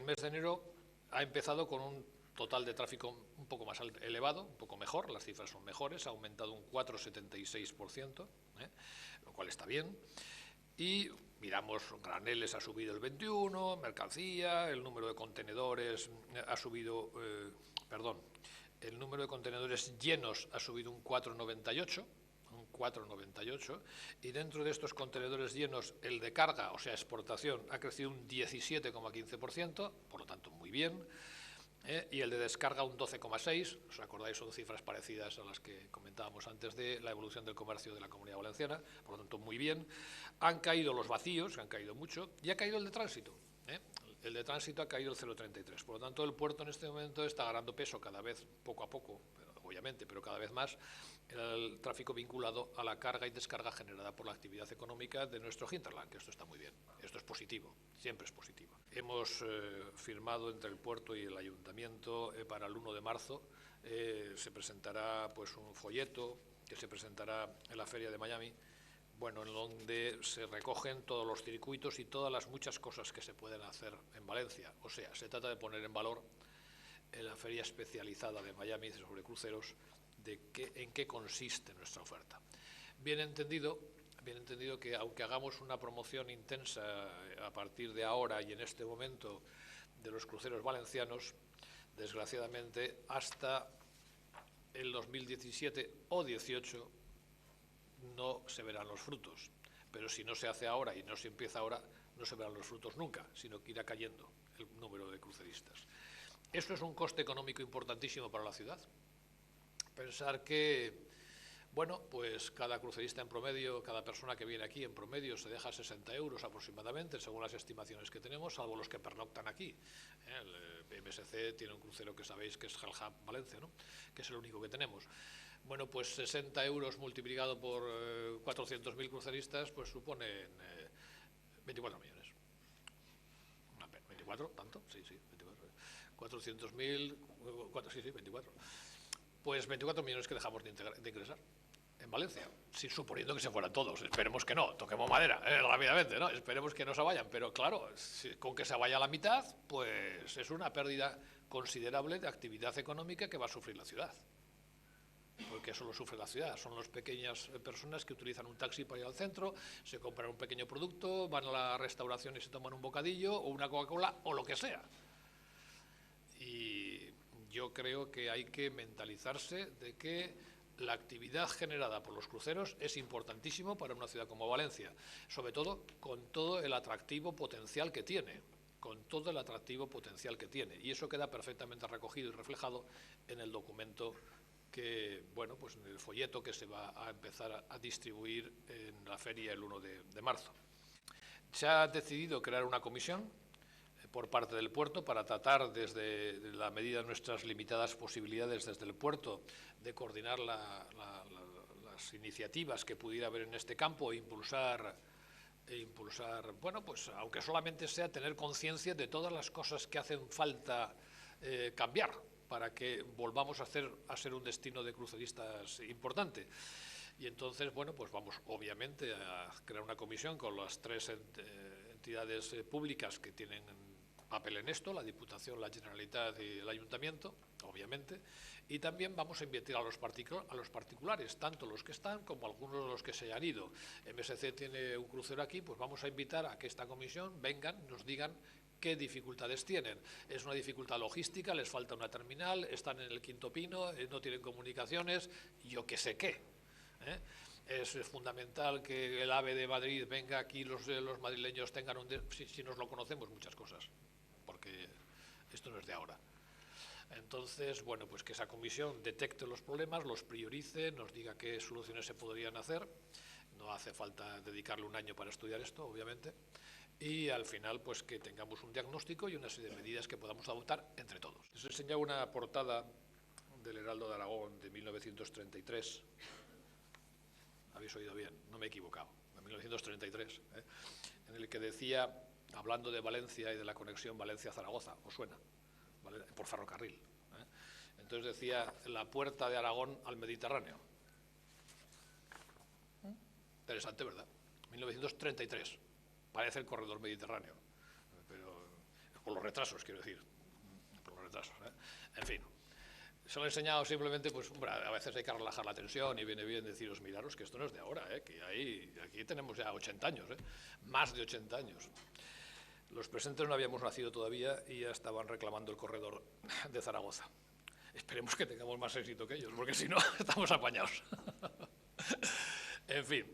mes de enero ha empezado con un total de tráfico un poco más elevado, un poco mejor, las cifras son mejores, ha aumentado un 4,76%, lo cual está bien. Y miramos, graneles ha subido el 21, mercancía, el número de contenedores ha subido, el número de contenedores llenos ha subido un 4,98, y dentro de estos contenedores llenos el de carga, o sea, exportación, ha crecido un 17,15%, por lo tanto muy bien, y el de descarga un 12,6%, ¿os acordáis? Son cifras parecidas a las que comentábamos antes de la evolución del comercio de la Comunidad Valenciana, por lo tanto muy bien. Han caído los vacíos, que han caído mucho, y ha caído el de tránsito. El de tránsito ha caído el 0,33, por lo tanto el puerto en este momento está ganando peso cada vez, poco a poco, obviamente, pero cada vez más, el tráfico vinculado a la carga y descarga generada por la actividad económica de nuestro hinterland, que esto está muy bien, esto es positivo, siempre es positivo. Hemos firmado entre el puerto y el ayuntamiento para el 1 de marzo, se presentará pues un folleto que se presentará en la Feria de Miami, bueno, en donde se recogen todos los circuitos y todas las muchas cosas que se pueden hacer en Valencia. O sea, se trata de poner en valor en la feria especializada de Miami sobre cruceros en qué consiste nuestra oferta. Bien entendido que aunque hagamos una promoción intensa a partir de ahora y en este momento de los cruceros valencianos, desgraciadamente hasta el 2017 o 18 no se verán los frutos, pero si no se hace ahora y no se empieza ahora, no se verán los frutos nunca, sino que irá cayendo el número de cruceristas. Esto es un coste económico importantísimo para la ciudad. Pensar que, bueno, pues cada crucerista en promedio, cada persona que viene aquí en promedio se deja 60 euros aproximadamente, según las estimaciones que tenemos, salvo los que pernoctan aquí. El MSC tiene un crucero que sabéis que es Hellham Valencia, ¿no? Que es el único que tenemos. Bueno, pues 60 euros multiplicado por 400.000 cruceristas, pues suponen 24 millones. ¿24? ¿Tanto? Sí, 24. 400.000, sí, 24. Pues 24 millones que dejamos de ingresar en Valencia, suponiendo que se fueran todos. Esperemos que no, toquemos madera, rápidamente, ¿no? Esperemos que no se vayan, pero claro, con que se vaya a la mitad, pues es una pérdida considerable de actividad económica que va a sufrir la ciudad. Porque eso lo sufre la ciudad, son las pequeñas personas que utilizan un taxi para ir al centro, se compran un pequeño producto, van a la restauración y se toman un bocadillo o una Coca-Cola o lo que sea. Y yo creo que hay que mentalizarse de que la actividad generada por los cruceros es importantísimo para una ciudad como Valencia, sobre todo con todo el atractivo potencial que tiene, y eso queda perfectamente recogido y reflejado en el documento que, bueno, pues en el folleto que se va a empezar a distribuir en la feria el 1 de marzo. Se ha decidido crear una comisión por parte del puerto para tratar, desde la medida de nuestras limitadas posibilidades desde el puerto, de coordinar las iniciativas que pudiera haber en este campo e impulsar, bueno, pues aunque solamente sea tener conciencia de todas las cosas que hacen falta cambiar para que volvamos a ser un destino de cruceristas importante. Y entonces, bueno, pues vamos obviamente a crear una comisión con las tres entidades públicas que tienen papel en esto, la Diputación, la Generalitat y el Ayuntamiento, obviamente, y también vamos a invitar a los particulares, tanto los que están como algunos de los que se han ido. MSC tiene un crucero aquí, pues vamos a invitar a que esta comisión vengan, nos digan qué dificultades tienen. Es una dificultad logística, les falta una terminal, están en el Quinto Pino, no tienen comunicaciones, yo qué sé qué. Es fundamental que el AVE de Madrid venga aquí, los madrileños tengan si nos lo conocemos muchas cosas, porque esto no es de ahora. Entonces, bueno, pues que esa comisión detecte los problemas, los priorice, nos diga qué soluciones se podrían hacer. No hace falta dedicarle un año para estudiar esto, obviamente, y al final pues que tengamos un diagnóstico y una serie de medidas que podamos adoptar entre todos. Les he enseñado una portada del Heraldo de Aragón de 1933. Habéis oído bien, no me he equivocado, en 1933, en el que decía, hablando de Valencia y de la conexión Valencia-Zaragoza, ¿os suena? Por ferrocarril. Entonces decía, la puerta de Aragón al Mediterráneo. Interesante, ¿verdad? 1933, parece el corredor mediterráneo, pero por los retrasos, quiero decir, por los retrasos, ¿eh? En fin, se lo he enseñado simplemente, pues, hombre, a veces hay que relajar la tensión y viene bien deciros, miraros que esto no es de ahora, que aquí tenemos ya 80 años, más de 80 años. Los presentes no habíamos nacido todavía y ya estaban reclamando el corredor de Zaragoza. Esperemos que tengamos más éxito que ellos, porque si no, estamos apañados. En fin.